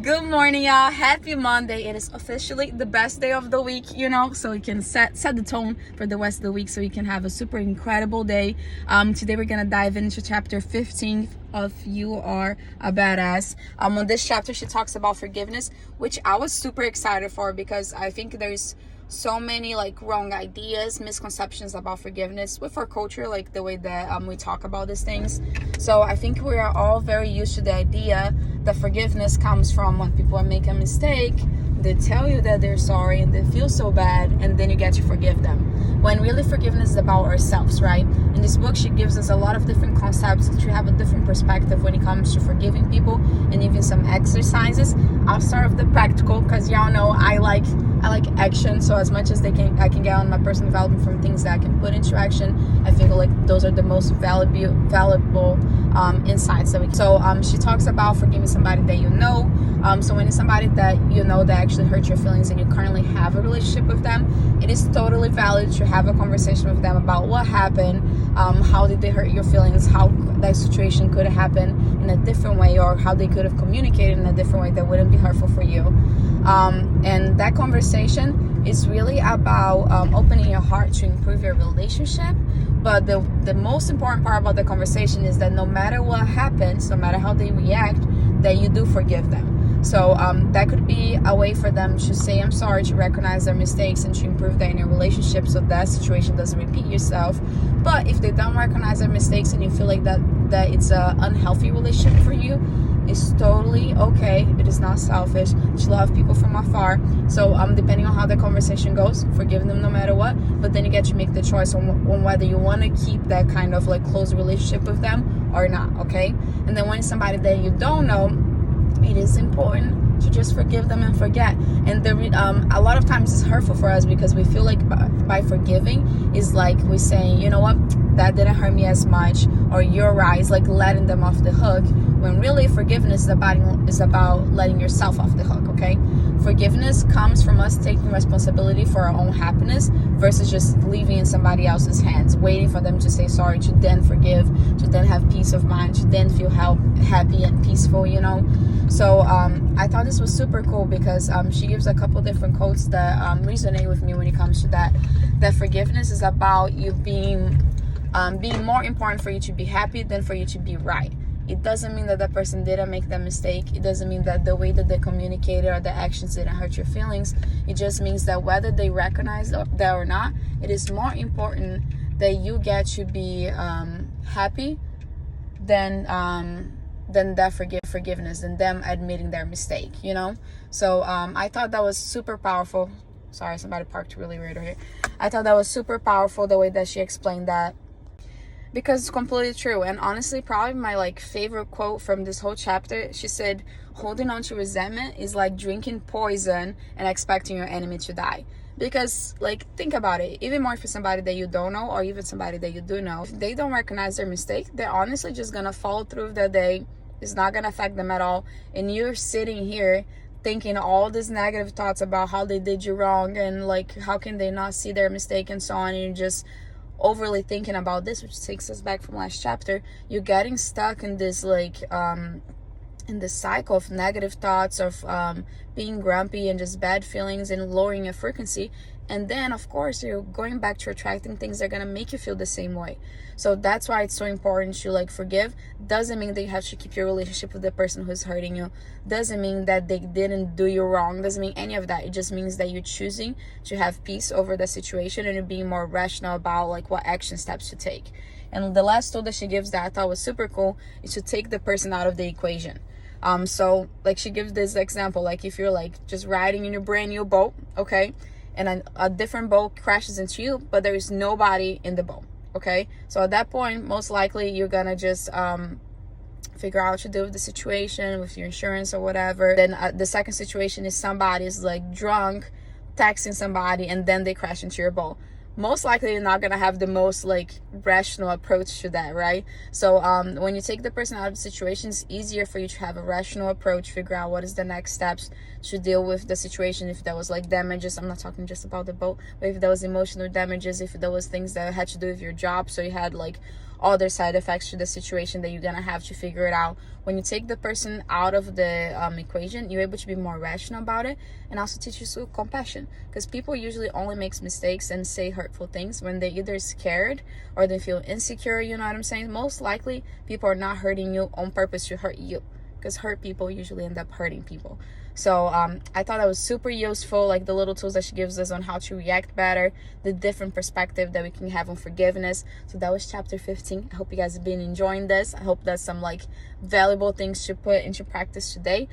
Good morning, y'all. Happy Monday. It is officially the best day of the week, so you can set the tone for the rest of the week so you can have a super incredible day. Today we're gonna dive into chapter 15 of You Are a Badass. On this chapter she talks about forgiveness, which I was super excited for because I think there's so many wrong ideas, misconceptions about forgiveness with our culture, like the way that we talk about these things. So I think we are all very used to the idea that forgiveness comes from when people make a mistake, they tell you that they're sorry and they feel so bad, and then you get to forgive them, when really forgiveness is about ourselves, right? In this book she gives us a lot of different concepts to have a different perspective when it comes to forgiving people, and even some exercises. I'll start with the practical because y'all know I like action. So as much as I can get on my personal development from things that I can put into action, I feel like those are the most valuable insights that we can. So she talks about forgiving somebody that you know. So when it's somebody that you know that actually hurt your feelings and you currently have a relationship with them, it is totally valid to have a conversation with them about what happened, how did they hurt your feelings, how that situation could have happened in a different way, or how they could have communicated in a different way that wouldn't be hurtful for you. And that conversation is really about opening your heart to improve your relationship. But the most important part about the conversation is that no matter what happens, no matter how they react, that you do forgive them. So that could be a way for them to say I'm sorry, to recognize their mistakes, and to improve their inner relationship so that situation doesn't repeat itself. But if they don't recognize their mistakes and you feel like that it's an unhealthy relationship for you, it's totally okay. It is not selfish to love people from afar. So depending on how the conversation goes, forgive them no matter what. But then you get to make the choice on whether you want to keep that kind of close relationship with them or not, okay? And then when it's somebody that you don't know, it is important to just forgive them and forget. And a lot of times it's hurtful for us because we feel like by forgiving is like we're saying, you know what, that didn't hurt me as much, or you're right. It's like letting them off the hook, when really forgiveness is about letting yourself off the hook, okay? Forgiveness comes from us taking responsibility for our own happiness versus just leaving in somebody else's hands, waiting for them to say sorry, to then forgive, to then have peace of mind, to then feel happy and peaceful, So I thought this was super cool because she gives a couple different quotes that resonate with me when it comes to that forgiveness is about you being more important for you to be happy than for you to be right. It doesn't mean that the person didn't make that mistake. It doesn't mean that the way that they communicated or the actions didn't hurt your feelings. It just means that whether they recognize that or not, it is more important that you get to be happy than that forgiveness, than them admitting their mistake, So I thought that was super powerful. Sorry, somebody parked really weird over here. I thought that was super powerful, the way that she explained that, because it's completely true. And honestly, probably my favorite quote from this whole chapter, she said, holding on to resentment is like drinking poison and expecting your enemy to die. Because think about it, even more for somebody that you don't know, or even somebody that you do know, if they don't recognize their mistake, they're honestly just gonna follow through with their day. It's not gonna affect them at all, and you're sitting here thinking all these negative thoughts about how they did you wrong, and how can they not see their mistake, and so on, and you're just overly thinking about this, which takes us back from last chapter. You're getting stuck in this in this cycle of negative thoughts, of being grumpy and just bad feelings, and lowering your frequency. And then of course you're going back to attracting things that are going to make you feel the same way. So that's why it's so important to forgive. Doesn't mean that you have to keep your relationship with the person who's hurting you. Doesn't mean that they didn't do you wrong. Doesn't mean any of that. It just means that you're choosing to have peace over the situation, and you're being more rational about what action steps to take. And the last tool that she gives that I thought was super cool is to take the person out of the equation. So she gives this example, if you're just riding in your brand new boat, okay, and a different boat crashes into you, but there is nobody in the boat, okay? So at that point, most likely you're gonna just figure out what to do with the situation, with your insurance or whatever. Then the second situation is somebody is drunk, texting somebody, and then they crash into your boat. Most likely you're not gonna have the most rational approach to that, right? So when you take the person out of the situation, it's easier for you to have a rational approach, figure out what is the next steps to deal with the situation. If there was damages, I'm not talking just about the boat, but if there was emotional damages, if there was things that had to do with your job, so you had other side effects to the situation that you're gonna have to figure it out. When you take the person out of the equation, you're able to be more rational about it, and also teach you compassion, because people usually only makes mistakes and say hurtful things when they're either scared or they feel insecure. You know what I'm saying? Most likely people are not hurting you on purpose to hurt you, because hurt people usually end up hurting people. So I thought that was super useful, like the little tools that she gives us on how to react better, the different perspective that we can have on forgiveness. So that was chapter 15. I hope you guys have been enjoying this. I hope that's some like valuable things to put into practice today.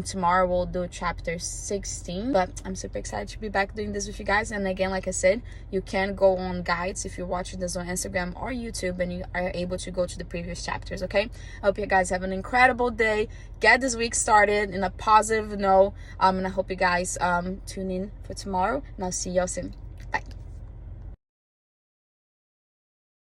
Tomorrow we'll do chapter 16, but I'm super excited to be back doing this with you guys. And again, like I said, you can go on guides if you're watching this on Instagram or YouTube, and you are able to go to the previous chapters. Okay, I hope you guys have an incredible day. Get this week started in a positive note, and I hope you guys tune in for tomorrow, and I'll see y'all soon.